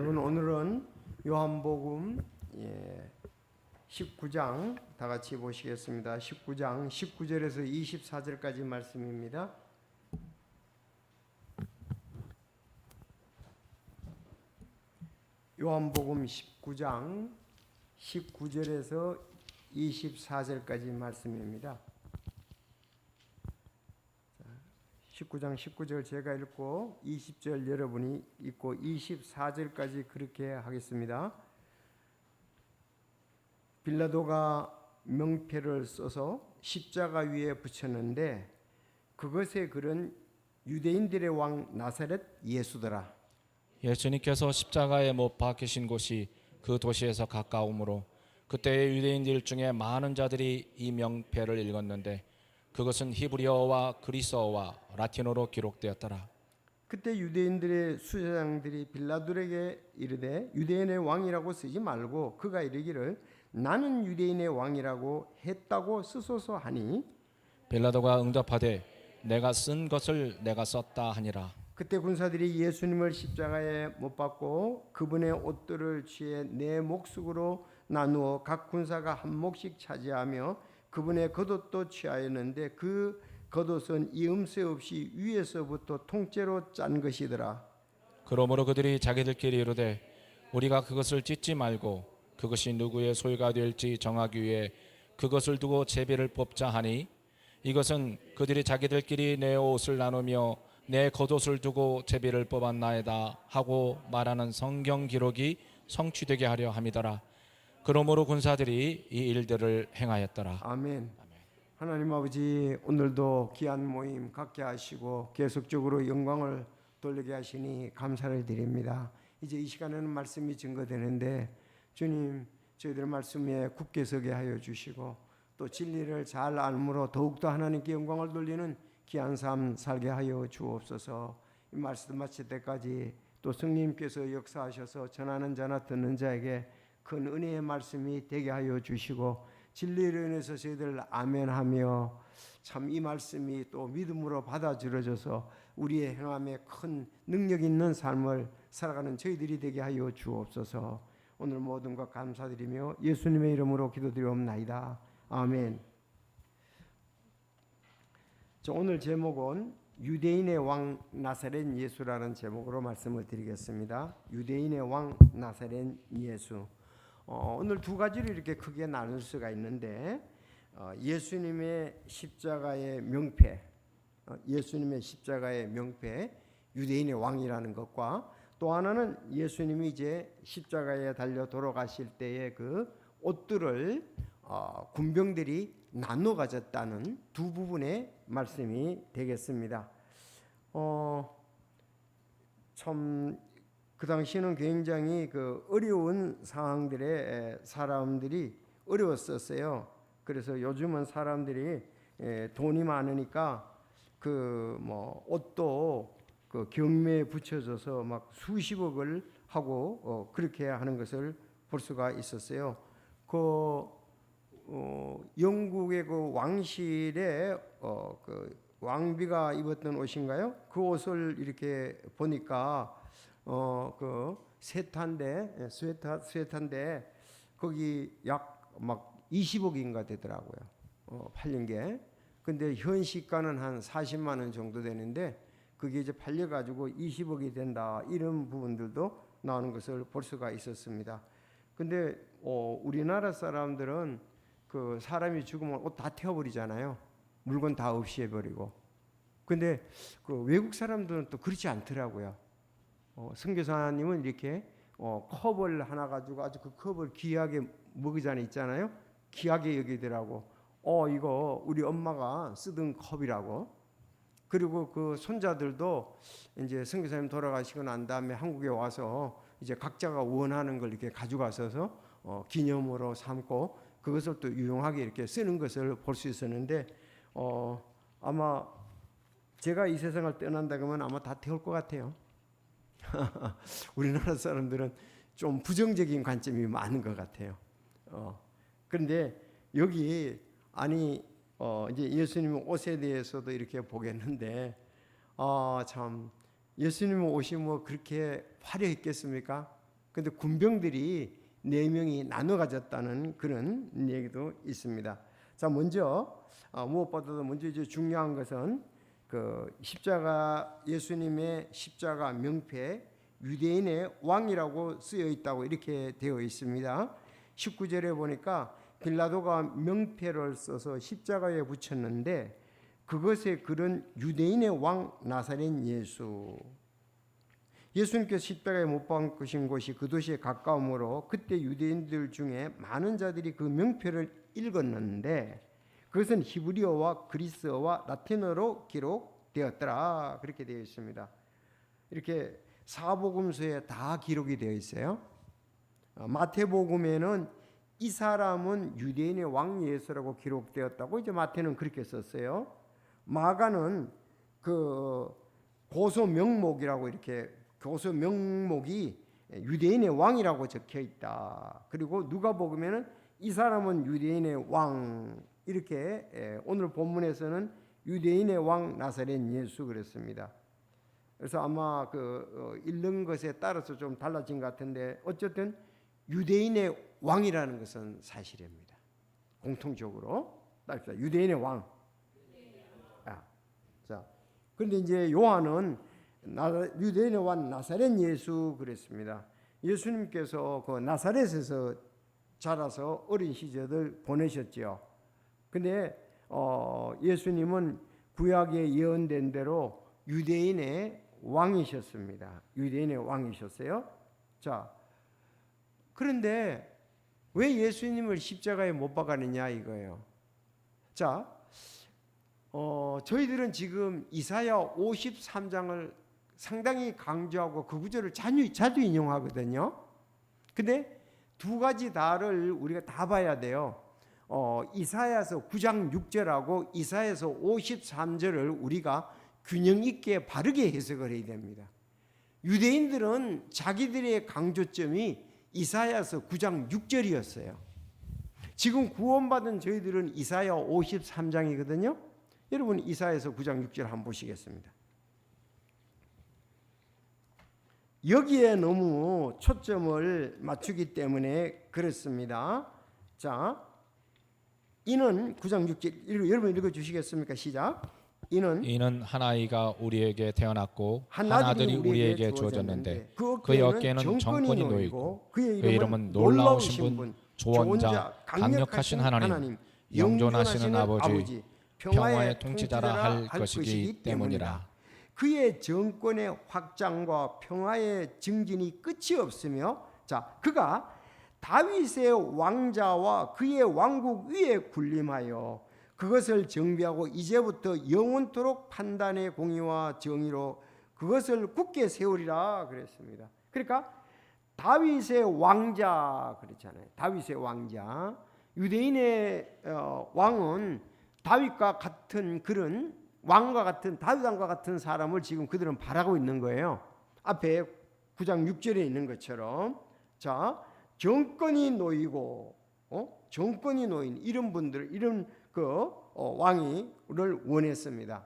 여러분, 오늘은 요한복음 19장 다 같이 보시겠습니다. 19장 19절에서 24절까지 말씀입니다. 요한복음 19장 19절에서 24절까지 말씀입니다. 19장 19절 제가 읽고 20절 여러분이 읽고 24절까지 그렇게 하겠습니다. 빌라도가 명패를 써서 십자가 위에 붙였는데 그것의 글은 유대인들의 왕 나사렛 예수더라. 예수님께서 십자가에 못 박히신 곳이 그 도시에서 가까우므로 그때의 유대인들 중에 많은 자들이 이 명패를 읽었는데 그것은 히브리어와 그리스어와 라틴어로 기록되었더라. 그때 유대인들의 수장들이 빌라도에게 이르되 유대인의 왕이라고 쓰지 말고 그가 이르기를 나는 유대인의 왕이라고 했다고 쓰소서 하니 빌라도가 응답하되 내가 쓴 것을 내가 썼다 하니라. 그때 군사들이 예수님을 십자가에 못 박고 그분의 옷들을 취해 네 몫으로 나누어 각 군사가 한 몫씩 차지하며 그분의 겉옷도 취하였는데 그 겉옷은 이음새 없이 위에서부터 통째로 짠 것이더라. 그러므로 그들이 자기들끼리 이르되 우리가 그것을 찢지 말고 그것이 누구의 소유가 될지 정하기 위해 그것을 두고 제비를 뽑자 하니 이것은 그들이 자기들끼리 내 옷을 나누며 내 겉옷을 두고 제비를 뽑았나이다 하고 말하는 성경 기록이 성취되게 하려 함이더라. 그러므로 군사들이 이 일들을 행하였더라. 아멘. 하나님 아버지, 오늘도 귀한 모임 갖게 하시고 계속적으로 영광을 돌리게 하시니 감사를 드립니다. 이제 이 시간에는 말씀이 증거되는데 주님, 저희들 말씀에 굳게 서게 하여 주시고 또 진리를 잘 알므로 더욱더 하나님께 영광을 돌리는 귀한 삶 살게 하여 주옵소서. 이 말씀 마칠 때까지 또 성령님께서 역사하셔서 전하는 자나 듣는 자에게 큰 은혜의 말씀이 되게 하여 주시고 진리를 인해서 저희들 아멘하며 참 이 말씀이 또 믿음으로 받아들여져서 우리의 행함에 큰 능력 있는 삶을 살아가는 저희들이 되게 하여 주옵소서. 오늘 모든 것 감사드리며 예수님의 이름으로 기도드리옵나이다. 아멘. 오늘 제목은 유대인의 왕 나사렛 예수라는 제목으로 말씀을 드리겠습니다. 유대인의 왕 나사렛 예수. 오늘 두 가지로 이렇게 크게 나눌 수가 있는데 예수님의 십자가의 명패, 예수님의 십자가의 명패, 유대인의 왕이라는 것과 또 하나는 예수님이 이제 십자가에 달려 돌아가실 때의 그 옷들을 군병들이 나눠 가졌다는 두 부분의 말씀이 되겠습니다. 참 그 당시에는 굉장히 그 어려운 상황들에 사람들이 어려웠었어요. 그래서 요즘은 사람들이 돈이 많으니까 그 뭐 옷도 그 경매에 붙여져서 막 수십억을 하고 그렇게 하는 것을 볼 수가 있었어요. 영국의 그 왕실에 그 왕비가 입었던 옷인가요? 그 옷을 이렇게 보니까 그 스웨터인데 거기 약 막 20억인가 되더라고요. 팔린 게. 근데 현 시가는 한 40만 원 정도 되는데 그게 이제 팔려 가지고 20억이 된다. 이런 부분들도 나오는 것을 볼 수가 있었습니다. 근데 우리나라 사람들은 그 사람이 죽으면 옷 다 태워버리잖아요. 물건 다 없이 해버리고. 근데 그 외국 사람들은 또 그렇지 않더라고요. 선교사님은 이렇게 컵을 하나 가지고 아주 그 컵을 귀하게 먹이잔에 있잖아요. 귀하게 여기더라고. 이거 우리 엄마가 쓰던 컵이라고. 그리고 그 손자들도 이제 선교사님 돌아가시고 난 다음에 한국에 와서 이제 각자가 원하는 걸 이렇게 가져가서 기념으로 삼고 그것을 또 유용하게 이렇게 쓰는 것을 볼 수 있었는데 아마 제가 이 세상을 떠난다 그러면 아마 다 태울 것 같아요. 우리나라 사람들은 좀 부정적인 관점이 많은 것 같아요. 그런데 여기 이제 예수님 옷에 대해서도 이렇게 보겠는데 참 예수님 옷이 뭐 그렇게 화려했겠습니까? 근데 군병들이 4명이 나눠 가졌다는 그런 얘기도 있습니다. 자, 먼저 무엇보다도 먼저 이제 중요한 것은 그 십자가, 예수님의 십자가 명패 유대인의 왕이라고 쓰여 있다고 이렇게 되어 있습니다. 19절에 보니까 빌라도가 명패를 써서 십자가에 붙였는데 그것의 글은 유대인의 왕 나사렛 예수. 예수님께서 십자가에 못 박히신 곳이 그 도시에 가까우므로 그때 유대인들 중에 많은 자들이 그 명패를 읽었는데 그것은 히브리어와 그리스어와 라틴어로 기록되었더라. 그렇게 되어 있습니다. 이렇게 사복음서에 다 기록이 되어 있어요. 마태복음에는 이 사람은 유대인의 왕 예수라고 기록되었다고 이제 마태는 그렇게 썼어요. 마가는 그 고소 명목이라고 이렇게 고소 명목이 유대인의 왕이라고 적혀 있다. 그리고 누가복음에는 이 사람은 유대인의 왕 이렇게 오늘 본문에서는 유대인의 왕 나사렛 예수 그랬습니다. 그래서 아마 읽는 것에 따라서 좀 달라진 것 같은데 어쨌든 유대인의 왕이라는 것은 사실입니다. 공통적으로 유대인의 왕. 자, 그런데 이제 요한은 유대인의 왕 나사렛 예수 그랬습니다. 예수님께서 그 나사렛에서 자라서 어린 시절을 보내셨죠. 근데 예수님은 구약에 예언된 대로 유대인의 왕이셨습니다. 유대인의 왕이셨어요. 자, 그런데 왜 예수님을 십자가에 못 박았느냐 이거예요. 자, 저희들은 지금 이사야 53장을 상당히 강조하고 그 구절을 자주 인용하거든요. 근데 두 가지 다를 우리가 다 봐야 돼요. 이사야서 9장 6절하고 이사야서 53절을 우리가 균형 있게 바르게 해석을 해야 됩니다. 유대인들은 자기들의 강조점이 이사야서 9장 6절이었어요. 지금 구원받은 저희들은 이사야 53장이거든요. 여러분 이사야서 9장 6절 한번 보시겠습니다. 여기에 너무 초점을 맞추기 때문에 그렇습니다. 자, 이는 9장 6절 여러분 읽어주시겠습니까? 시작. 이는 한 아이가 우리에게 태어났고 한 아들이 우리에게 주어졌는데 그의 어깨에는 정권이 놓이고 그의 이름은 놀라우신 분, 조언자, 강력하신 하나님, 영존하시는 아버지, 평화의 통치자라 할 것이기 때문이라. 그의 정권의 확장과 평화의 증진이 끝이 없으며 자, 그가 다윗의 왕자와 그의 왕국 위에 군림하여 그것을 정비하고 이제부터 영원토록 판단의 공의와 정의로 그것을 굳게 세우리라 그랬습니다. 그러니까 다윗의 왕자 그랬잖아요. 다윗의 왕자. 유대인의 왕은 다윗과 같은 그런 왕과 같은 다윗 왕과 같은 사람을 지금 그들은 바라고 있는 거예요. 앞에 9장 6절에 있는 것처럼 자, 정권이 놓이고 정권이 놓인 이런 분들 이런 왕이를 원했습니다.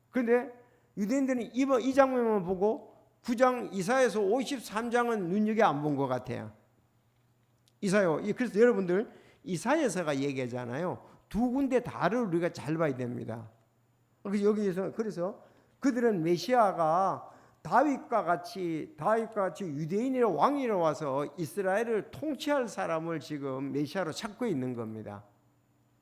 그런데 유대인들은 이 장면만 보고 9장 이사야서 53장은 눈여겨 안 본 것 같아요. 그래서 여러분들 이사야서가 얘기하잖아요. 두 군데 다를 우리가 잘 봐야 됩니다. 그래서 그들은 메시아가 다윗과 같이 유대인의 왕이로 와서 이스라엘을 통치할 사람을 지금 메시아로 찾고 있는 겁니다.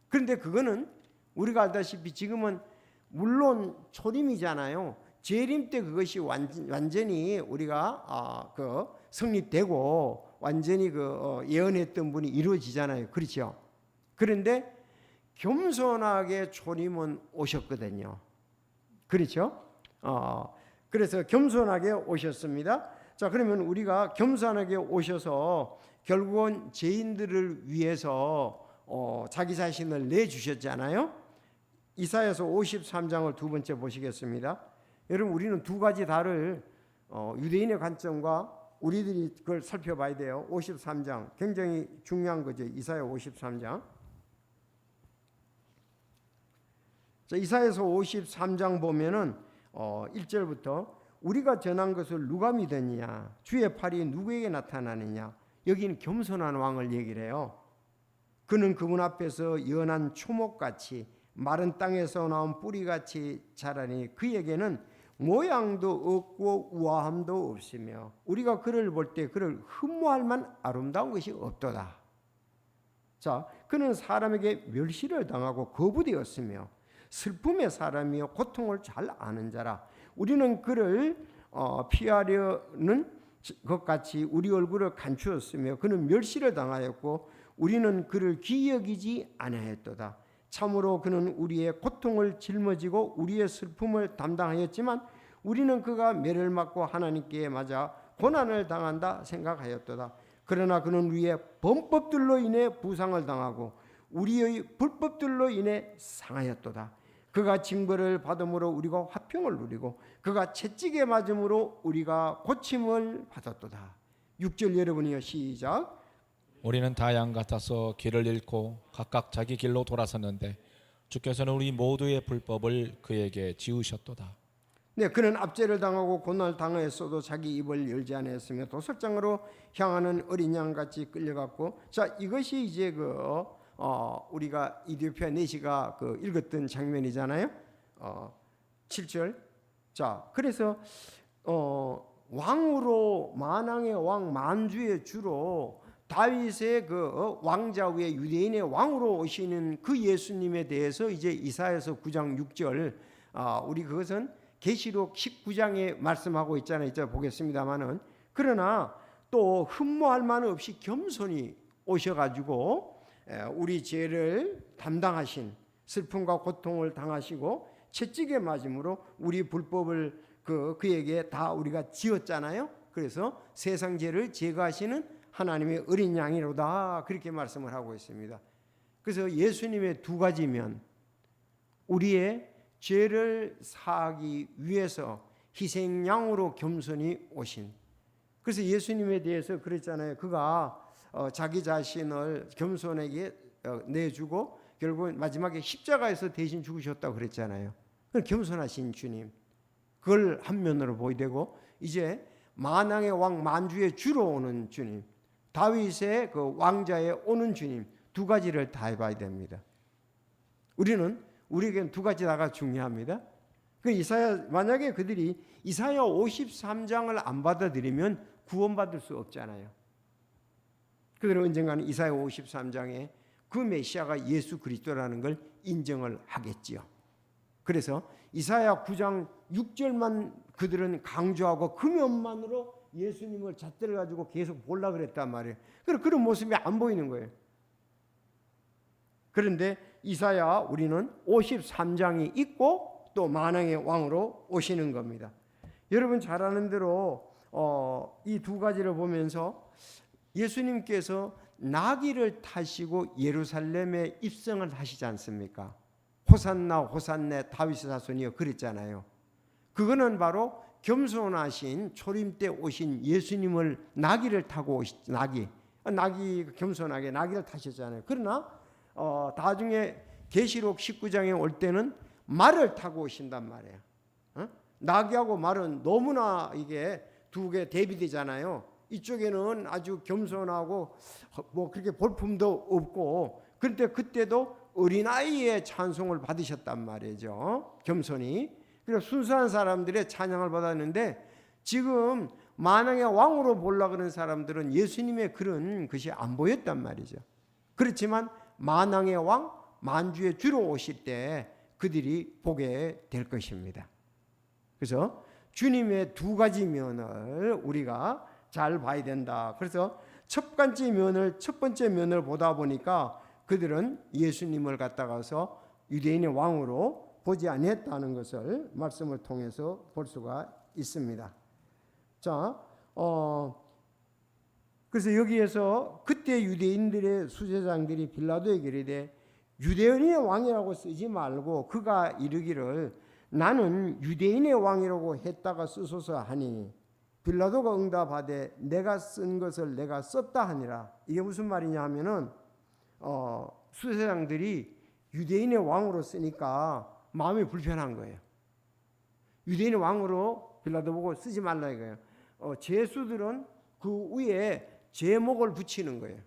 그런데 그거는 우리가 알다시피 지금은 물론 초림이잖아요. 재림 때 그것이 완전히 우리가 성립되고 완전히 예언했던 분이 이루어지잖아요. 그렇죠? 그런데 겸손하게 초림은 오셨거든요. 그렇죠? 그래서 겸손하게 오셨습니다. 자, 그러면 우리가 겸손하게 오셔서 결국은 죄인들을 위해서 자기 자신을 내주셨잖아요. 이사야서 53장을 두 번째 보시겠습니다. 여러분 우리는 두 가지 다를 유대인의 관점과 우리들이 그걸 살펴봐야 돼요. 53장 굉장히 중요한 거죠. 이사야 53장. 자, 이사야서 53장 보면은 1절부터 우리가 전한 것을 누가 믿었냐? 주의 팔이 누구에게 나타나느냐? 여기는 겸손한 왕을 얘기를 해요. 그는 그분 앞에서 연한 초목같이 마른 땅에서 나온 뿌리같이 자라니 그에게는 모양도 없고 우아함도 없으며 우리가 그를 볼 때 그를 흠모할 만 아름다운 것이 없도다. 자, 그는 사람에게 멸시를 당하고 거부되었으며 슬픔의 사람이요 고통을 잘 아는 자라. 우리는 그를 피하려는 것 같이 우리 얼굴을 감추었으며 그는 멸시를 당하였고 우리는 그를 귀히 여기지 아니하였도다. 참으로 그는 우리의 고통을 짊어지고 우리의 슬픔을 담당하였지만 우리는 그가 매를 맞고 하나님께 맞아 고난을 당한다 생각하였도다. 그러나 그는 우리의 범법들로 인해 부상을 당하고 우리의 불법들로 인해 상하였도다. 그가 징벌을 받음으로 우리가 화평을 누리고 그가 채찍에 맞음으로 우리가 고침을 받았도다. 6절 여러분이요 시작. 우리는 다 양 같아서 길을 잃고 각각 자기 길로 돌아섰는데 주께서는 우리 모두의 불법을 그에게 지으셨도다. 네, 그는 압제를 당하고 고난을 당하였어도 자기 입을 열지 않았으며 도살장으로 향하는 어린 양같이 끌려갔고, 자 이것이 이제 우리가 이디오피아 내시가 읽었던 장면이잖아요. 7절. 자 그래서 왕으로 만왕의 왕 만주의 주로 다윗의 왕자 위에 유대인의 왕으로 오시는 그 예수님에 대해서 이제 이사야서 9장 6절 우리 그것은 계시록 19장에 말씀하고 있잖아요. 이제 보겠습니다만은 그러나 또 흠모할 만 없이 겸손히 오셔가지고 우리 죄를 담당하신 슬픔과 고통을 당하시고 채찍에 맞음으로 우리 불법을 그에게 다 우리가 지었잖아요. 그래서 세상 죄를 제거하시는 하나님의 어린 양이로다 그렇게 말씀을 하고 있습니다. 그래서 예수님의 두 가지 면 우리의 죄를 사하기 위해서 희생양으로 겸손히 오신. 그래서 예수님에 대해서 그랬잖아요. 그가 자기 자신을 겸손에게 내주고 결국 마지막에 십자가에서 대신 죽으셨다고 그랬잖아요. 겸손하신 주님. 그걸 한 면으로 보이 되고 이제 만왕의 왕 만주의 주로 오는 주님. 다윗의 왕자에 오는 주님. 두 가지를 다 해봐야 됩니다. 우리에게는 두 가지 다가 중요합니다. 만약에 그들이 이사야 53장을 안 받아들이면 구원받을 수 없잖아요. 그들은 언젠가는 이사야 53장에 그 메시아가 예수 그리스도라는 걸 인정을 하겠지요. 그래서 이사야 9장 6절만 그들은 강조하고 그 면만으로 예수님을 잣대를 가지고 계속 보려고 그랬단 말이에요. 그런 모습이 안 보이는 거예요. 그런데 이사야 우리는 53장이 있고 또 만왕의 왕으로 오시는 겁니다. 여러분 잘 아는 대로 이 두 가지를 보면서 예수님께서 나귀를 타시고 예루살렘에 입성을 하시지 않습니까? 호산나 호산네 다윗의 자손이여 그랬잖아요. 그거는 바로 겸손하신 초림 때 오신 예수님을 나귀를 타고 나귀 겸손하게 나귀를 타셨잖아요. 그러나 나중에 계시록 19장에 올 때는 말을 타고 오신단 말이에요. 나귀하고 말은 너무나 이게 두 개 대비되잖아요. 이쪽에는 아주 겸손하고 뭐 그렇게 볼품도 없고 그런데 그때도 어린아이의 찬송을 받으셨단 말이죠. 겸손히. 그래서 순수한 사람들의 찬양을 받았는데 지금 만왕의 왕으로 보려고 하는 사람들은 예수님의 그런 것이 안 보였단 말이죠. 그렇지만 만왕의 왕 만주의 주로 오실 때 그들이 보게 될 것입니다. 그래서 주님의 두 가지 면을 우리가 잘 봐야 된다. 그래서 첫 번째 면을 보다 보니까 그들은 예수님을 갖다가서 유대인의 왕으로 보지 아니했다는 것을 말씀을 통해서 볼 수가 있습니다. 자, 그래서 여기에서 그때 유대인들의 수제장들이 빌라도에게 이르되 유대인의 왕이라고 쓰지 말고 그가 이르기를 나는 유대인의 왕이라고 했다가 쓰소서 하니 빌라도가 응답하되 내가 쓴 것을 내가 썼다 하니라. 이게 무슨 말이냐 하면은 수제장들이 유대인의 왕으로 쓰니까 마음이 불편한 거예요. 유대인의 왕으로 빌라도 보고 쓰지 말라 이거예요. 죄수들은 그 위에 제목을 붙이는 거예요.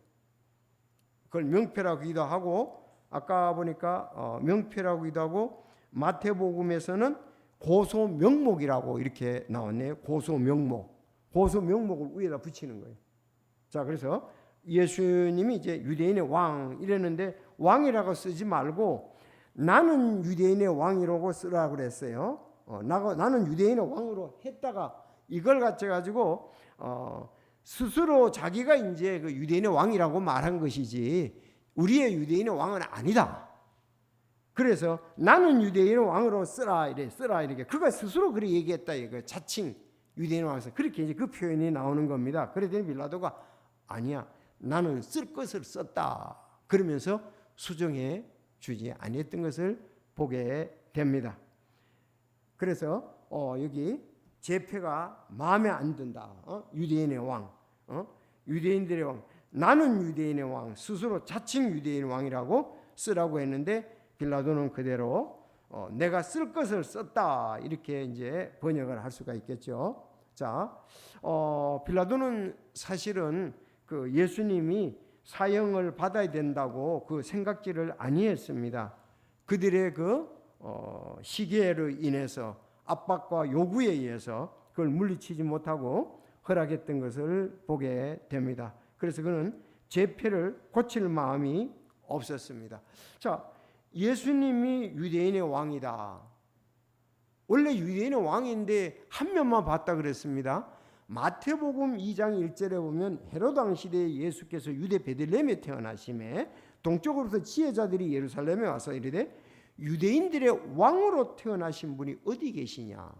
그걸 명패라고 기도 하고, 아까 보니까 명패라고 기도 하고, 마태복음에서는 고소 명목이라고 이렇게 나왔네요. 고소 명목. 고소 명목을 위에다 붙이는 거예요. 자, 그래서 예수님이 이제 유대인의 왕 이랬는데 왕이라고 쓰지 말고 나는 유대인의 왕이라고 쓰라고 그랬어요. 나는 유대인의 왕으로 했다가 이걸 가지고 스스로 자기가 이제 그 유대인의 왕이라고 말한 것이지 우리의 유대인의 왕은 아니다. 그래서 나는 유대인의 왕으로 쓰라 이렇게 그가 스스로 그렇게 얘기했다 이거 자칭 유대인의 왕에서 그렇게 이제 그 표현이 나오는 겁니다. 그랬더니 빌라도가 아니야 나는 쓸 것을 썼다 그러면서 수정해 주지 아니했던 것을 보게 됩니다. 그래서 여기 제패가 마음에 안 든다. 유대인의 왕, 유대인들의 왕. 나는 유대인의 왕, 스스로 자칭 유대인의 왕이라고 쓰라고 했는데 빌라도는 그대로 내가 쓸 것을 썼다 이렇게 이제 번역을 할 수가 있겠죠. 자, 빌라도는 사실은 그 예수님이 사형을 받아야 된다고 그 생각지를 아니했습니다. 그들의 그 시기로 인해서 압박과 요구에 의해서 그걸 물리치지 못하고 허락했던 것을 보게 됩니다. 그래서 그는 제패를 고칠 마음이 없었습니다. 자, 예수님이 유대인의 왕이다. 원래 유대인의 왕인데 한 면만 봤다 그랬습니다. 마태복음 2장 1절에 보면 헤로드 왕 시대에 예수께서 유대 베들레헴에 태어나심에 동쪽으로부터 지혜자들이 예루살렘에 와서 이르되 유대인들의 왕으로 태어나신 분이 어디 계시냐.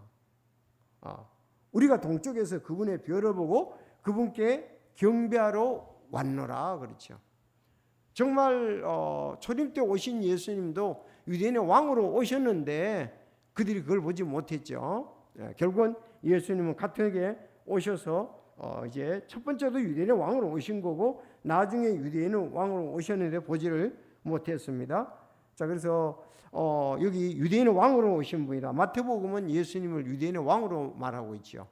우리가 동쪽에서 그분의 별을 보고 그분께 경배하러 왔노라 그렇죠. 정말 초림 때 오신 예수님도 유대인의 왕으로 오셨는데 그들이 그걸 보지 못했죠. 결국은 예수님은 가톨릭에 오셔서 이제 첫 번째도 유대인의 왕으로 오신 거고 나중에 유대인의 왕으로 오셨는데 보지를 못했습니다. 자, 그래서 여기 유대인의 왕으로 오신 분이다. 마태복음은 예수님을 유대인의 왕으로 말하고 있죠.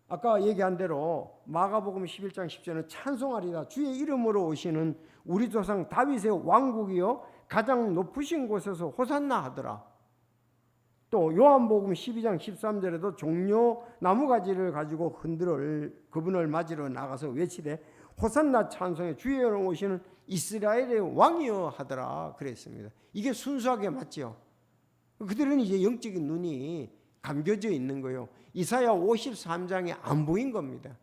아까 얘기한 대로 마가복음 11장 10절은 찬송하리다. 주의 이름으로 오시는 우리 조상 다윗의 왕국이요 가장 높으신 곳에서 호산나 하더라. 또 요한복음 12장 13절에도 종려 나무가지를 가지고 그분을 맞으러 나가서 외치되 호산나 찬송에 주의 이름으로 오시는 이스라엘의 왕이여 하더라 그랬습니다. 이게 순수하게 맞죠. 그들은 이제 영적인 눈이 감겨져 있는 거예요. 이사야 53장이 안 보인 겁니다.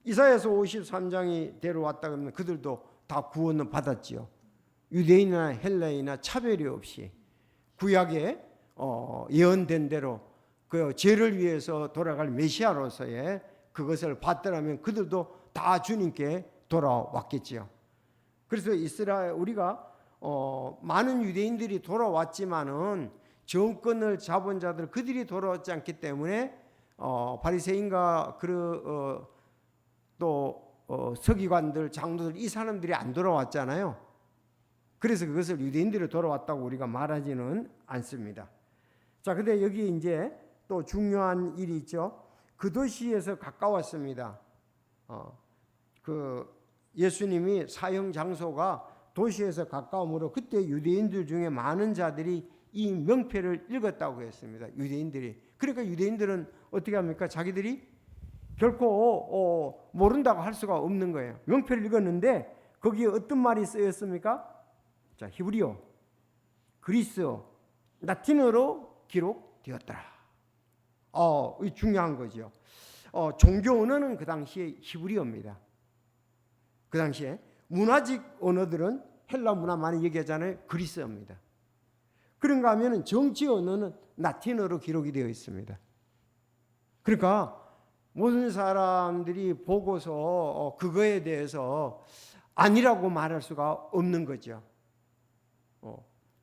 이사야서 53장이 데려왔다 그러면 그들도 다 구원을 받았지요. 유대인이나 헬라인이나 차별이 없이 구약에 예언된 대로 그 죄를 위해서 돌아갈 메시아로서의 그것을 받더라면 그들도 다 주님께 돌아왔겠지요. 그래서 우리가 많은 유대인들이 돌아왔지만은 정권을 잡은 자들 그들이 돌아왔지 않기 때문에 바리새인과 또 서기관들 장로들 이 사람들이 안 돌아왔잖아요. 그래서 그것을 유대인들이 돌아왔다고 우리가 말하지는 않습니다. 자, 근데 여기 이제 또 중요한 일이 있죠. 그 도시에서 가까웠습니다. 그 예수님이 사형 장소가 도시에서 가까우므로 그때 유대인들 중에 많은 자들이 이 명패를 읽었다고 했습니다. 유대인들이. 그러니까 유대인들은 어떻게 합니까? 자기들이 결코 모른다고 할 수가 없는 거예요. 명패를 읽었는데 거기에 어떤 말이 쓰였습니까? 자, 히브리어, 그리스어, 라틴어로 기록되었더라. 이 중요한 거죠. 종교 언어는 그 당시에 히브리어입니다. 그 당시에 문화직 언어들은 헬라 문화 많이 얘기하잖아요. 그리스어입니다. 그런가 하면 정치 언어는 라틴어로 기록이 되어 있습니다. 그러니까 모든 사람들이 보고서 그거에 대해서 아니라고 말할 수가 없는 거죠.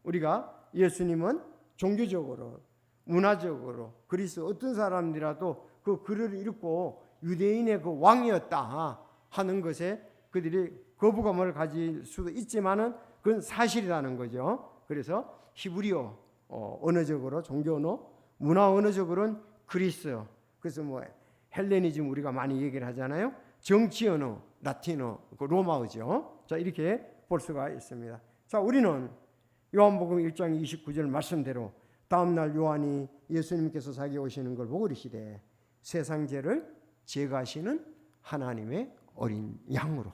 우리가 예수님은 종교적으로, 문화적으로 그리스 어떤 사람들이라도 그 글을 읽고 유대인의 그 왕이었다 하는 것에 그들이 거부감을 가질 수도 있지만은 그건 사실이라는 거죠. 그래서 히브리어 언어적으로 종교 언어 문화 언어적으로는 그리스, 그래서 뭐 헬레니즘 우리가 많이 얘기를 하잖아요. 정치 언어, 라틴어, 그 로마어죠. 자, 이렇게 볼 수가 있습니다. 자, 우리는 요한복음 1장 29절 말씀대로 다음 날 요한이 예수님께서 자기 오시는 걸 보고 이르시되 세상 죄를 제거하시는 하나님의 어린 양으로,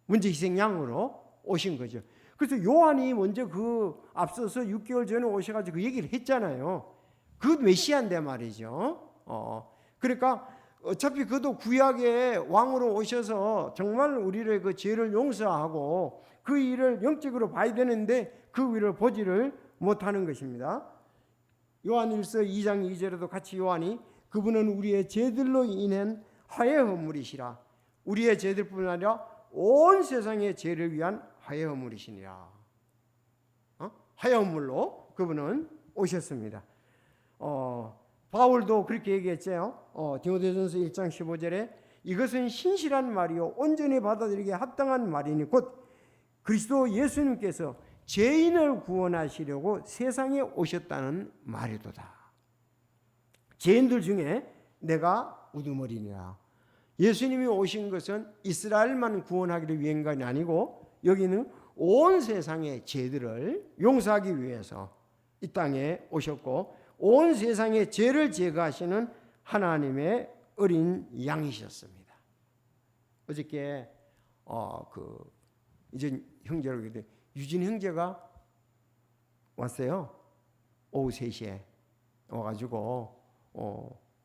문제 희생 양으로 오신 거죠. 그래서 요한이 먼저 그 앞서서 6개월 전에 오셔가지고 그 얘기를 했잖아요. 그 메시아인데 말이죠. 그러니까 어차피 그도 구약의 왕으로 오셔서 정말 우리를 그 죄를 용서하고 그 일을 영적으로 봐야 되는데 그 일을 보지를 못하는 것입니다. 요한일서 2장 2절에도 같이 요한이 그분은 우리의 죄들로 인한 화해 허물이시라. 우리의 죄들뿐 아니라 온 세상의 죄를 위한 화해 허물이시니라. 화해 허물로 그분은 오셨습니다. 바울도 그렇게 얘기했죠. 디모데전서 1장 15절에 이것은 신실한 말이요 온전히 받아들이기에 합당한 말이니 곧 그리스도 예수님께서 죄인을 구원하시려고 세상에 오셨다는 말이도다. 죄인들 중에 내가 우두머리니라. 예수님이 오신 것은 이스라엘만 구원하기를 위한 것이 아니고 여기는 온 세상의 죄들을 용서하기 위해서 이 땅에 오셨고 온 세상의 죄를 제거하시는 하나님의 어린 양이셨습니다. 어저께 이제 형제라고 얘기해 유진 형제가 왔어요. 오후 3시에 와가지고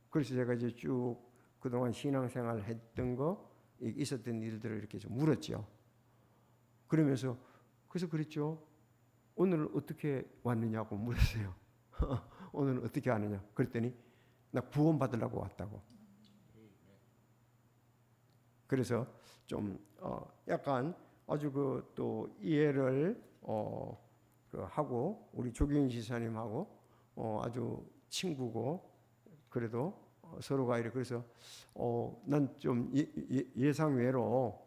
그래서 제가 이제 쭉 그동안 신앙생활 했던 거 있었던 일들을 이렇게 좀 물었죠. 그러면서 그래서 그랬죠. 오늘 어떻게 왔느냐고 물었어요. 오늘 어떻게 하느냐. 그랬더니 나 구원 받으려고 왔다고. 그래서 좀 약간 아주 그 또 이해를 하고 우리 조경인 지사님하고 아주 친구고 그래도 서로가 이래 그래서 난 좀 예상 외로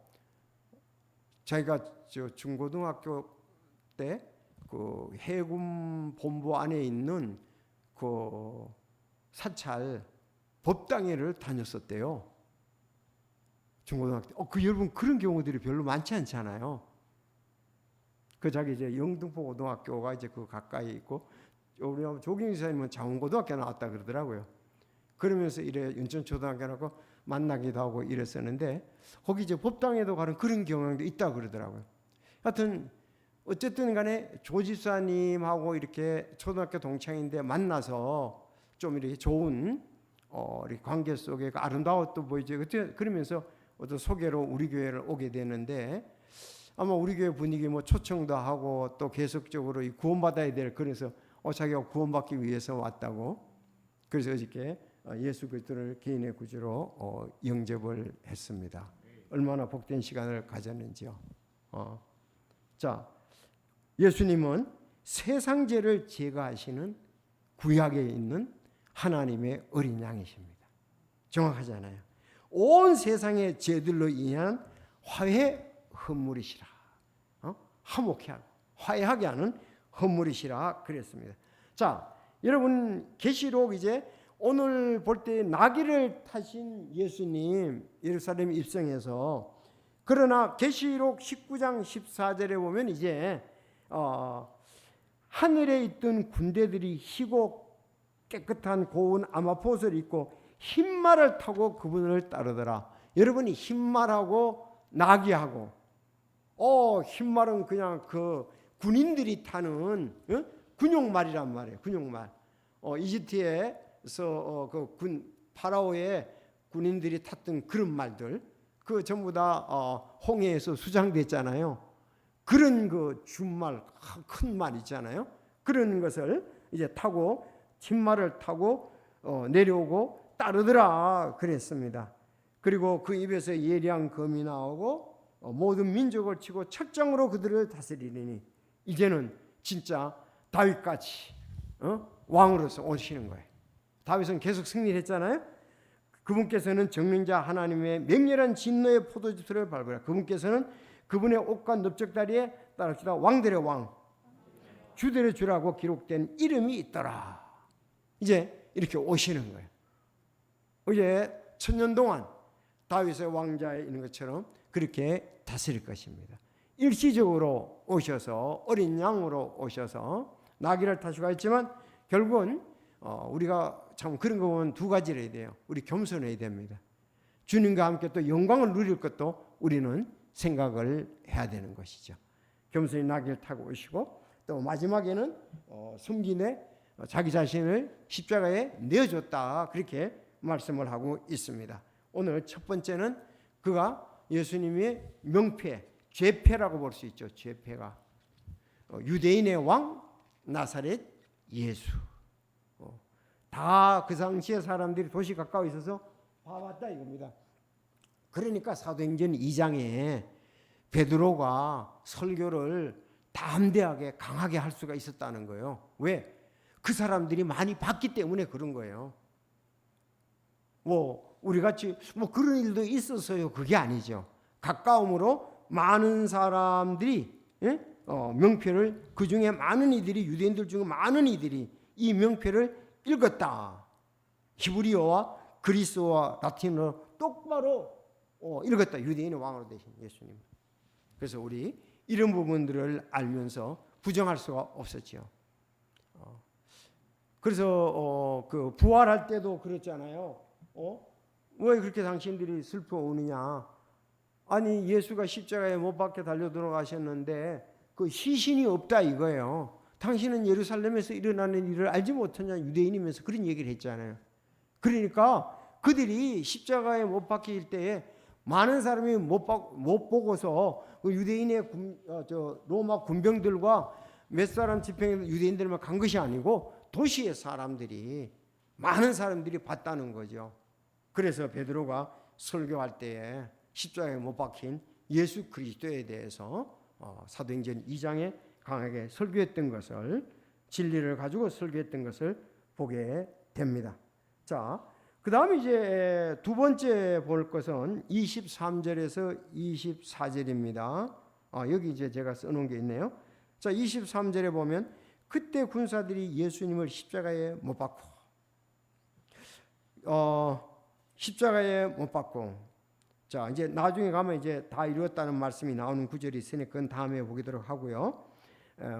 자기가 저 중고등학교 때 그 해군 본부 안에 있는 그 사찰 법당회를 다녔었대요. 중고등학교 때. 그 여러분 그런 경우들이 별로 많지 않잖아요. 그 자기 이제 영등포 고등학교가 이제 그 가까이 있고 우리 조경희 사님은 장원고등학교 나왔다 그러더라고요. 그러면서 이래 윤천초등학교 나고 만나기도 하고 이랬었는데 거기 이제 법당에도 가는 그런 경향도 있다 그러더라고요. 하여튼 어쨌든 간에 조 집사님하고 이렇게 초등학교 동창인데 만나서 좀 이렇게 좋은 이렇게 관계 속에 아름다웠던 보이죠. 그러면서 어떤 소개로 우리 교회를 오게 되는데 아마 우리 교회 분위기 뭐 초청도 하고 또 계속적으로 구원받아야 될 그래서 자기가 구원받기 위해서 왔다고 그래서 어저께 예수 그리스도를 개인의 구주로 영접을 했습니다. 얼마나 복된 시간을 가졌는지요. 자, 예수님은 세상 죄를 제거하시는 구약에 있는 하나님의 어린 양이십니다. 정확하잖아요. 온 세상의 죄들로 인한 화해 헌물이시라. 화목해 하고 화해하게 하는 헌물이시라 그랬습니다. 자, 여러분 계시록 이제 오늘 볼 때 나귀를 타신 예수님 예루살렘 입성해서 그러나 계시록 19장 14절에 보면 이제 하늘에 있던 군대들이 희고 깨끗한 고운 아마포옷을 입고 흰말을 타고 그분을 따르더라. 여러분이 흰말하고 나귀하고 흰말은 그냥 그 군인들이 타는 군용말이란 말이에요. 군용말. 이집트에서 그 파라오의 군인들이 탔던 그런 말들 그 전부 다 홍해에서 수장됐잖아요. 그런 그 준말 큰 말 있잖아요. 그런 것을 이제 타고 흰말을 타고 내려오고 따르더라 그랬습니다. 그리고 그 입에서 예리한 검이 나오고 모든 민족을 치고 철장으로 그들을 다스리니 이제는 진짜 다윗같이 왕으로서 오시는 거예요. 다윗은 계속 승리를 했잖아요. 그분께서는 정령자 하나님의 맹렬한 진노의 포도즙술을 밟으라. 그분께서는 그분의 옷과 넓적다리에 따릅시다 왕들의 왕 주들의 주라고 기록된 이름이 있더라. 이제 이렇게 오시는 거예요. 이제 1000년 동안 다윗의 왕자에 있는 것처럼 그렇게 다스릴 것입니다. 일시적으로 오셔서 어린 양으로 오셔서 나귀를 타시고 했지만 결국은 우리가 참 그런 거 보면 두 가지를 해야 돼요. 우리 겸손해야 됩니다. 주님과 함께 또 영광을 누릴 것도 우리는 생각을 해야 되는 것이죠. 겸손히 나귀를 타고 오시고 또 마지막에는 숨기네 자기 자신을 십자가에 내어줬다 그렇게 말씀을 하고 있습니다. 오늘 첫 번째는 그가 예수님의 명패, 죄패라고 볼 수 있죠. 죄패가 유대인의 왕 나사렛 예수. 다 그 당시에 사람들이 도시 가까워 있어서 봐봤다 이겁니다. 그러니까 사도행전 2장에 베드로가 설교를 담대하게 강하게 할 수가 있었다는 거예요. 왜? 그 사람들이 많이 봤기 때문에 그런 거예요. 우리 같이 그런 일도 있었어요. 그게 아니죠. 가까움으로 많은 사람들이 명패를 그 중에 많은 이들이 유대인들 중에 많은 이들이 이 명패를 읽었다. 히브리어와 그리스어와 라틴어로 똑바로 읽었다. 유대인의 왕으로 되신 예수님. 그래서 우리 이런 부분들을 알면서 부정할 수가 없었죠. 그래서 그 부활할 때도 그랬잖아요. 왜 그렇게 당신들이 슬퍼오느냐? 아니 예수가 십자가에 못 박혀 달려 돌아가셨는데 그 시신이 없다 이거예요. 당신은 예루살렘에서 일어나는 일을 알지 못하냐 유대인이면서 그런 얘기를 했잖아요. 그러니까 그들이 십자가에 못 박힐 때에 많은 사람이 못 보고서 그 유대인의 로마 군병들과 몇 사람 집행 유대인들만 간 것이 아니고 도시의 사람들이 많은 사람들이 봤다는 거죠. 그래서 베드로가 설교할 때에 십자가에 못 박힌 예수 그리스도에 대해서 사도행전 2장에 강하게 설교했던 것을 진리를 가지고 설교했던 것을 보게 됩니다. 자, 그 다음에 이제 두 번째 볼 것은 23절에서 24절입니다. 여기 이제 제가 써놓은 게 있네요. 자, 23절에 보면 그때 군사들이 예수님을 십자가에 못 박고 자 이제 나중에 가면 이제 다 이루었다는 말씀이 나오는 구절이 있으니 그건 다음에 보도록 하고요.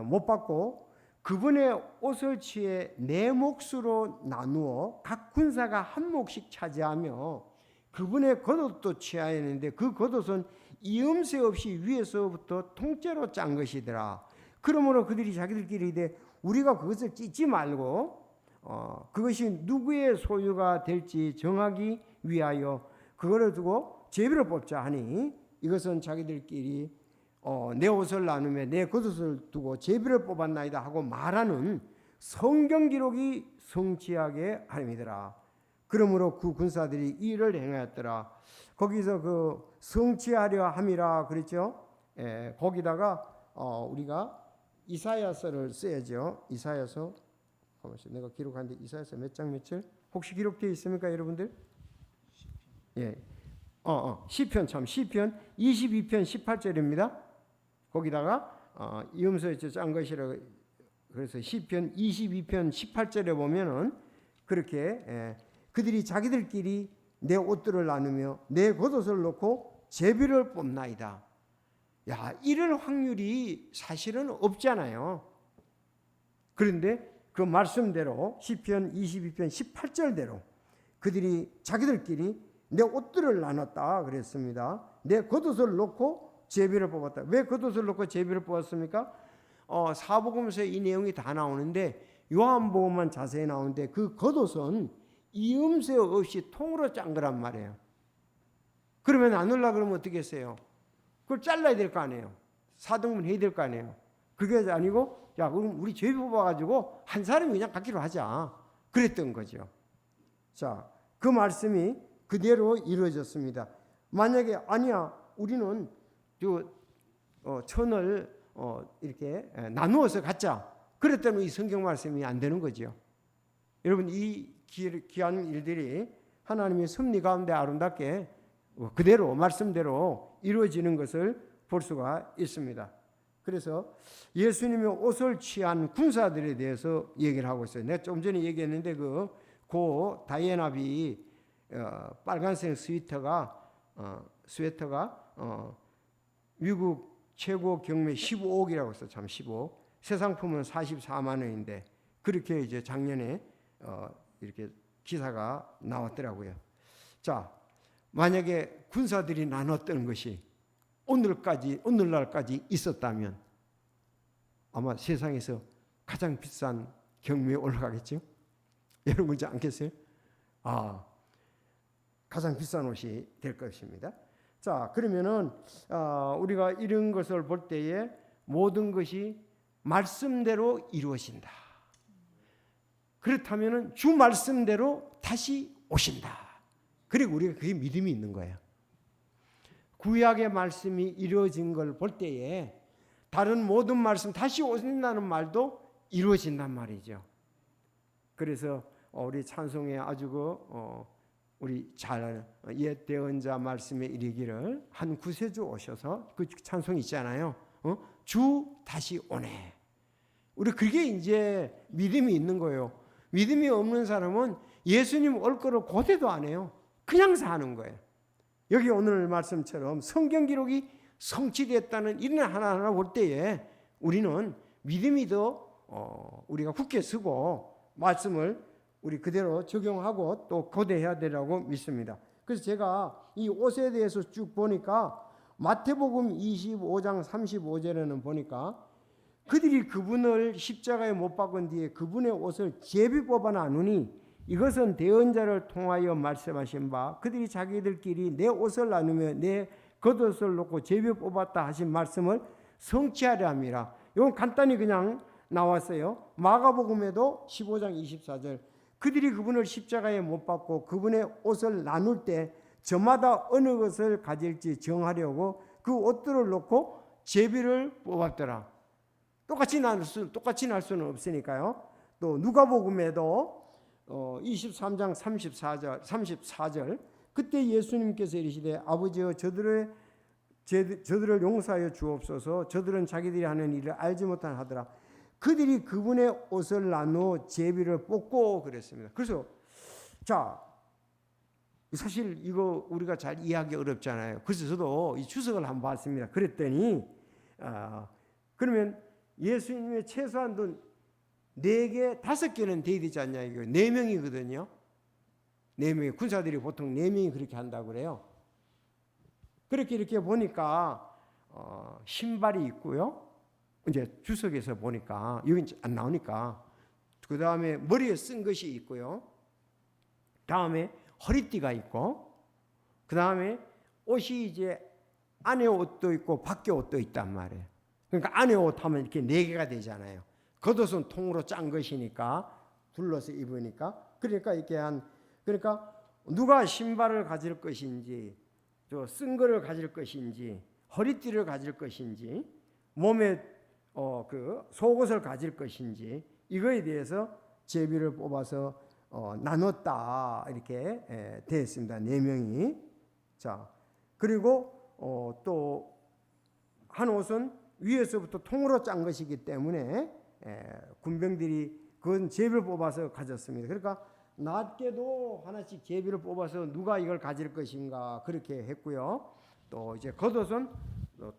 못 박고 그분의 옷을 취해 네 몫으로 나누어 각 군사가 한 몫씩 차지하며 그분의 겉옷도 취하였는데 그 겉옷은 이음새 없이 위에서부터 통째로 짠 것이더라. 그러므로 그들이 자기들끼리 이르되 우리가 그것을 찢지 말고 그것이 누구의 소유가 될지 정하기 위하여 그거를 두고 제비를 뽑자 하니 이것은 자기들끼리 내 옷을 나누며 내 겉옷을 두고 제비를 뽑았나이다 하고 말하는 성경 기록이 성취하게 하림이더라. 그러므로 그 군사들이 이 일을 행하였더라. 거기서 그 성취하려 함이라 그랬죠. 거기다가 우리가 이사야서를 써야죠. 이사야서 내가 기록한데 이사야서 몇 장 며칠 혹시 기록되어 있습니까, 여러분들? 예. 시편 22편 18절입니다. 거기다가 이음소에 짠 것이라 그래서 시편 22편 18절에 보면은 그렇게 그들이 자기들끼리 내 옷들을 나누며 내 겉옷을 놓고 제비를 뽑나이다. 야, 이럴 확률이 사실은 없잖아요. 그런데 그 말씀대로 시편 22편 18절대로 그들이 자기들끼리 내 옷들을 나눴다 그랬습니다. 내 겉옷을 놓고 제비를 뽑았다. 왜 겉옷을 놓고 제비를 뽑았습니까? 사복음서에 이 내용이 다 나오는데 요한복음만 자세히 나오는데 그 겉옷은 이음새 없이 통으로 짠 거란 말이에요. 그러면 나누려고 그러면 어떻게 했어요? 그걸 잘라야 될 거 아니에요. 4등분 해야 될 거 아니에요. 그게 아니고 야 그럼 우리 제비 뽑아가지고 한 사람이 그냥 갖기로 하자 그랬던 거죠. 자, 그 말씀이 그대로 이루어졌습니다. 만약에 아니야 우리는 천을 이렇게 나누어서 갖자 그랬다면 이 성경 말씀이 안 되는 거죠. 여러분 이 귀한 일들이 하나님의 섭리 가운데 아름답게 그대로 말씀대로 이루어지는 것을 볼 수가 있습니다. 그래서 예수님의 옷을 취한 군사들에 대해서 얘기를 하고 있어요. 내가 좀 전에 얘기했는데 고 다이애나비 빨간색 스웨터가 미국 최고 경매 15억이라고 했어. 참 15억. 새 상품은 44만 원인데 그렇게 이제 작년에 이렇게 기사가 나왔더라고요. 자, 만약에 군사들이 나눴던 것이 오늘날까지 있었다면 아마 세상에서 가장 비싼 경매에 올라가겠죠? 여러분 그렇지 않겠어요? 가장 비싼 옷이 될 것입니다. 자, 그러면은 우리가 이런 것을 볼 때에 모든 것이 말씀대로 이루어진다. 그렇다면은 주 말씀대로 다시 오신다. 그리고 우리가 그게 믿음이 있는 거예요. 구약의 말씀이 이루어진 걸 볼 때에 다른 모든 말씀 다시 오신다는 말도 이루어진단 말이죠. 그래서 우리 찬송에 아주 우리 잘 옛 대언자 말씀에 이르기를 한 구세주 오셔서 그 찬송 있잖아요. 주 다시 오네. 우리 그게 이제 믿음이 있는 거예요. 믿음이 없는 사람은 예수님 올 거를 고대도 안 해요. 그냥 사는 거예요. 여기 오늘 말씀처럼 성경 기록이 성취됐다는 이런 하나하나 볼 때에 우리는 믿음이 더 우리가 굳게 서고 말씀을 우리 그대로 적용하고 또 고대해야 되라고 믿습니다. 그래서 제가 이 옷에 대해서 쭉 보니까 마태복음 25장 35절에는 보니까 그들이 그분을 십자가에 못 박은 뒤에 그분의 옷을 제비 뽑아 나누니 이것은 대언자를 통하여 말씀하신 바 그들이 자기들끼리 내 옷을 나누며 내 겉옷을 놓고 제비 뽑았다 하신 말씀을 성취하려 함이라. 이건 간단히 그냥 나왔어요. 마가복음에도 15장 24절 그들이 그분을 십자가에 못 박고 그분의 옷을 나눌 때 저마다 어느 것을 가질지 정하려고 그 옷들을 놓고 제비를 뽑았더라. 똑같이 날 수는 없으니까요. 또 누가복음에도 23장 34절 그때 예수님께서 이르시되 아버지여 저들을 용서하여 주옵소서 저들은 자기들이 하는 일을 알지 못한 하더라. 그들이 그분의 옷을 나누어 제비를 뽑고 그랬습니다. 그래서 자 사실 이거 우리가 잘 이해하기 어렵잖아요. 그래서 저도 이 주석을 한번 봤습니다. 그랬더니 그러면 예수님의 최소한도 4개, 5개는 돼야 되지 않냐 이거 4명이거든요. 4명이 군사들이 보통 4명이 그렇게 한다고 그래요. 그렇게 이렇게 보니까 신발이 있고요. 이제 주석에서 보니까 여기 안 나오니까 그 다음에 머리에 쓴 것이 있고요. 다음에 허리띠가 있고 그 다음에 옷이 이제 안에 옷도 있고 밖에 옷도 있단 말이에요. 그러니까 안에 옷 하면 이렇게 4개가 되잖아요. 겉옷은 통으로 짠 것이니까 둘러서 입으니까 그러니까 이렇게 그러니까 누가 신발을 가질 것인지 또 쓴 거를 가질 것인지 허리띠를 가질 것인지 몸에 그 속옷을 가질 것인지 이거에 대해서 제비를 뽑아서 나눴다 이렇게 되어 있습니다. 4명이. 자 그리고 또 한 옷은 위에서부터 통으로 짠 것이기 때문에 군병들이 그건 제비를 뽑아서 가졌습니다. 그러니까 낮게도 하나씩 제비를 뽑아서 누가 이걸 가질 것인가 그렇게 했고요. 또 이제 겉옷은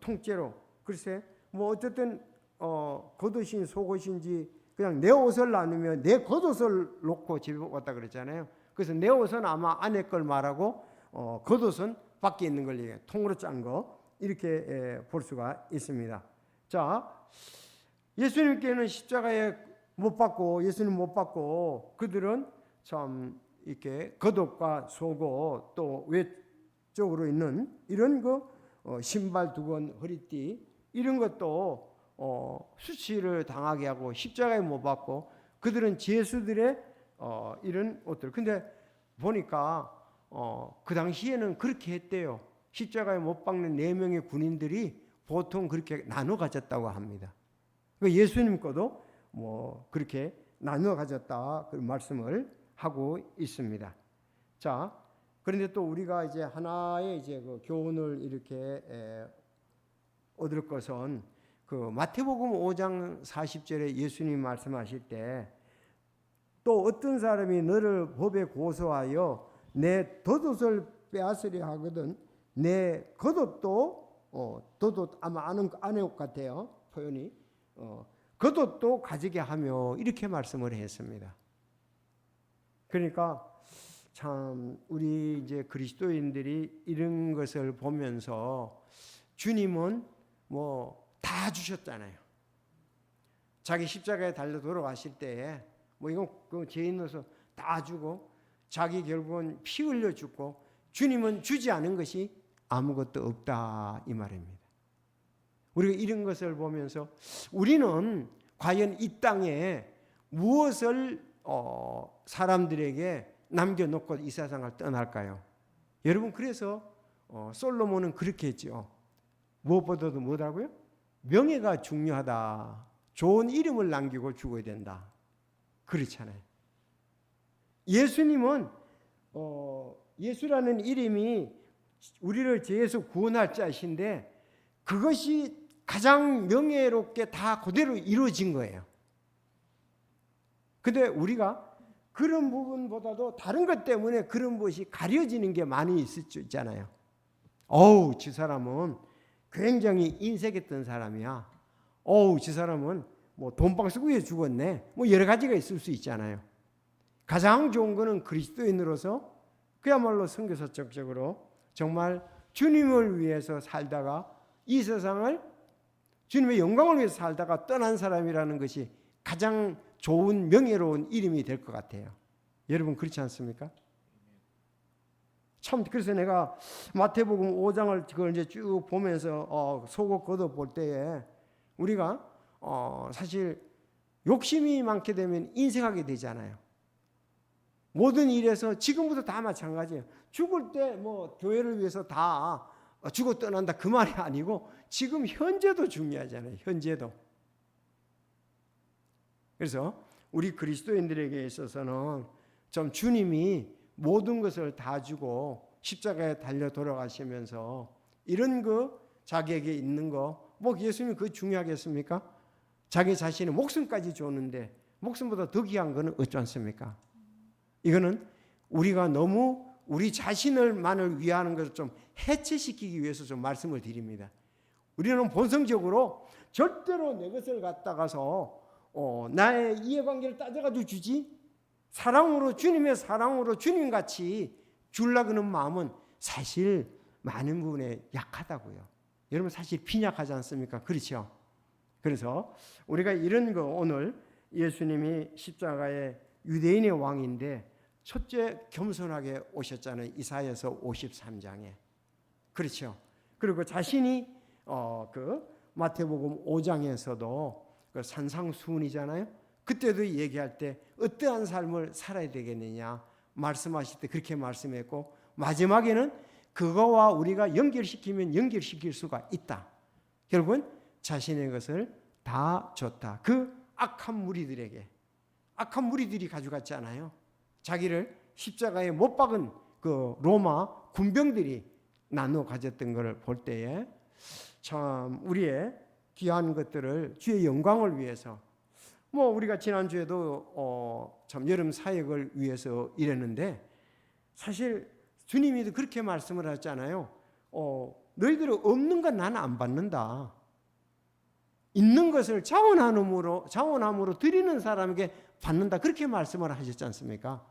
통째로 글쎄 뭐 어쨌든 겉옷인 속옷인지 그냥 내 옷을 나누면 내 겉옷을 놓고 제비 뽑았다 그랬잖아요. 그래서 내 옷은 아마 안에 걸 말하고 겉옷은 밖에 있는 걸 얘기해요. 통으로 짠 거 이렇게 볼 수가 있습니다. 자, 예수님께는 십자가에 못 박고 예수님 못 박고 그들은 참 이렇게 겉옷과 속옷 또 외적으로 있는 이런 거 신발 2권 허리띠 이런 것도 수치를 당하게 하고 십자가에 못 박고 그들은 제수들의 이런 옷들. 근데 보니까 그 당시에는 그렇게 했대요. 십자가에 못 박는 4명의 군인들이 보통 그렇게 나눠 가졌다고 합니다. 그러니까 예수님 거도 뭐 그렇게 나눠 가졌다 그 말씀을 하고 있습니다. 자, 그런데 또 우리가 이제 하나의 이제 그 교훈을 이렇게 얻을 것은 그 마태복음 5장 40절에 예수님 말씀하실 때 또 어떤 사람이 너를 법에 고소하여 내 덧옷을 빼앗으려 하거든 내 겉옷도 덧옷 아마 아는 옷 같아요 표현이 겉옷도 가지게 하며 이렇게 말씀을 했습니다. 그러니까 참 우리 이제 그리스도인들이 이런 것을 보면서 주님은 뭐 다 주셨잖아요. 자기 십자가에 달려 돌아가실 때에 뭐 이건 그 죄인으로서 다 주고 자기 결국은 피 흘려 죽고 주님은 주지 않은 것이 아무것도 없다 이 말입니다. 우리가 이런 것을 보면서 우리는 과연 이 땅에 무엇을 사람들에게 남겨놓고 이 세상을 떠날까요? 여러분 그래서 솔로몬은 그렇게 했죠. 무엇보다도 뭐라고요? 명예가 중요하다. 좋은 이름을 남기고 죽어야 된다. 그렇잖아요. 예수님은 예수라는 이름이 우리를 죄에서 구원할 자신데 그것이 가장 명예롭게 다 그대로 이루어진 거예요. 근데 우리가 그런 부분보다도 다른 것 때문에 그런 것이 가려지는 게 많이 있을 수 있잖아요. 어우, 저 사람은 굉장히 인색했던 사람이야. 어우, 저 사람은 뭐 돈방석에 죽었네. 뭐 여러 가지가 있을 수 있잖아요. 가장 좋은 거는 그리스도인으로서 그야말로 선교사적으로 정말 주님을 위해서 살다가 이 세상을 주님의 영광을 위해서 살다가 떠난 사람이라는 것이 가장 좋은 명예로운 이름이 될 것 같아요. 여러분 그렇지 않습니까? 참 그래서 내가 마태복음 5장을 그걸 이제 쭉 보면서 속을 걷어 볼 때에 우리가 사실 욕심이 많게 되면 인색하게 되잖아요. 모든 일에서 지금부터 다 마찬가지예요. 죽을 때 뭐 교회를 위해서 다 죽어 떠난다 그 말이 아니고 지금 현재도 중요하잖아요. 현재도. 그래서 우리 그리스도인들에게 있어서는 좀 주님이 모든 것을 다 주고 십자가에 달려 돌아가시면서 이런 거 자기에게 있는 거 뭐 예수님이 그거 중요하겠습니까? 자기 자신의 목숨까지 줬는데 목숨보다 더 귀한 거는 어찌 않습니까? 이거는 우리가 너무 우리 자신을만을 위하는 것을 좀 해체시키기 위해서 좀 말씀을 드립니다. 우리는 본성적으로 절대로 내 것을 갖다가서 나의 이해관계를 따져가지고 주지 사랑으로 주님의 사랑으로 주님같이 주려고 하는 마음은 사실 많은 부분에 약하다고요. 여러분 사실 빈약하지 않습니까? 그렇죠? 그래서 우리가 이런 거 오늘 예수님이 십자가의 유대인의 왕인데 첫째 겸손하게 오셨잖아요. 이사야서 53장에. 그렇죠? 그리고 자신이 그 마태복음 5장에서도 그 산상수훈이잖아요. 그때도 얘기할 때 어떠한 삶을 살아야 되겠느냐 말씀하실 때 그렇게 말씀했고 마지막에는 그거와 우리가 연결시키면 연결시킬 수가 있다. 결국은 자신의 것을 다 줬다. 그 악한 무리들에게 악한 무리들이 가져갔지 않아요. 자기를 십자가에 못 박은 그 로마 군병들이 나누어 가졌던 것을 볼 때에 참 우리의 귀한 것들을 주의 영광을 위해서 뭐 우리가 지난주에도 참 여름 사역을 위해서 일했는데 사실 주님이 그렇게 말씀을 하잖아요. 너희들이 없는 건 나는 안 받는다. 있는 것을 자원함으로 드리는 사람에게 받는다. 그렇게 말씀을 하셨지 않습니까?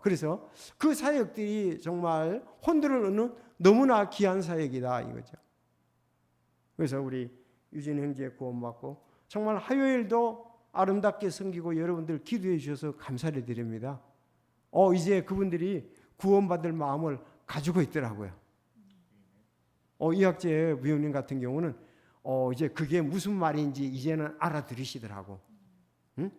그래서 그 사역들이 정말 혼들을 얻는 너무나 귀한 사역이다 이거죠. 그래서 우리 유진 형제 구원받고 정말 화요일도 아름답게 섬기고 여러분들 기도해 주셔서 감사를 드립니다. 이제 그분들이 구원받을 마음을 가지고 있더라고요. 이학재 부형님 같은 경우는 이제 그게 무슨 말인지 이제는 알아들으시더라고. 응?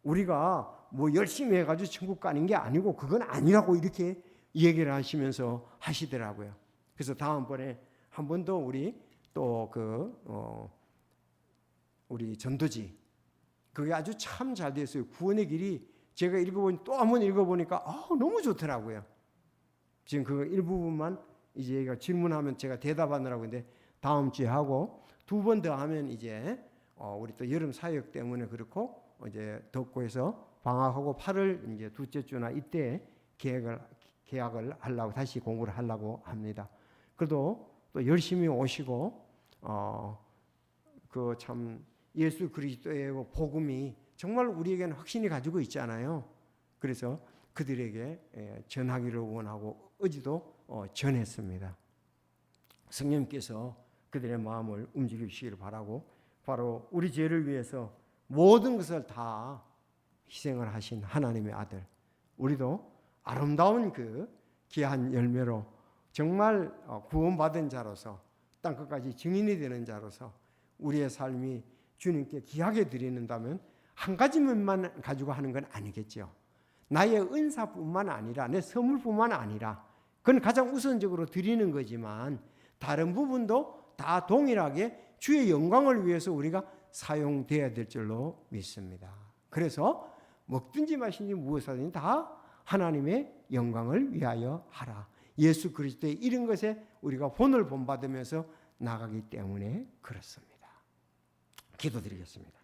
우리가 뭐 열심히 해가지고 천국 가는 게 아니고 그건 아니라고 이렇게 얘기를 하시면서 하시더라고요. 그래서 다음번에 한 번 더 우리 또 우리 전도지 그게 아주 참 잘 됐어요. 구원의 길이 제가 또 한 번 읽어보니까 너무 좋더라고요. 지금 그 일부분만 이제 얘가 질문하면 제가 대답하느라고 했는데 다음 주에 하고 두 번 더 하면 이제 우리 또 여름 사역 때문에 그렇고 이제 덥고 해서 방학하고 8월 이제 둘째 주나 이때 계약을 하려고 다시 공부를 하려고 합니다. 그래도 또 열심히 오시고 그 참 예수 그리스도의 복음이 정말 우리에게는 확신이 가지고 있잖아요. 그래서 그들에게 전하기를 원하고 어제도 전했습니다. 성령께서 그들의 마음을 움직여 주시기를 바라고 바로 우리 죄를 위해서 모든 것을 다 희생을 하신 하나님의 아들 우리도 아름다운 그 귀한 열매로 정말 구원받은 자로서 땅끝까지 증인이 되는 자로서 우리의 삶이 주님께 귀하게 드리는다면 한 가지만 가지고 하는 건 아니겠죠. 나의 은사뿐만 아니라 내 선물뿐만 아니라 그건 가장 우선적으로 드리는 거지만 다른 부분도 다 동일하게 주의 영광을 위해서 우리가 사용돼야 될 줄로 믿습니다. 그래서 먹든지 마시든지 무엇하든지 다 하나님의 영광을 위하여 하라. 예수 그리스도의 이런 것에 우리가 본을 본받으면서 나가기 때문에 그렇습니다. 기도드리겠습니다.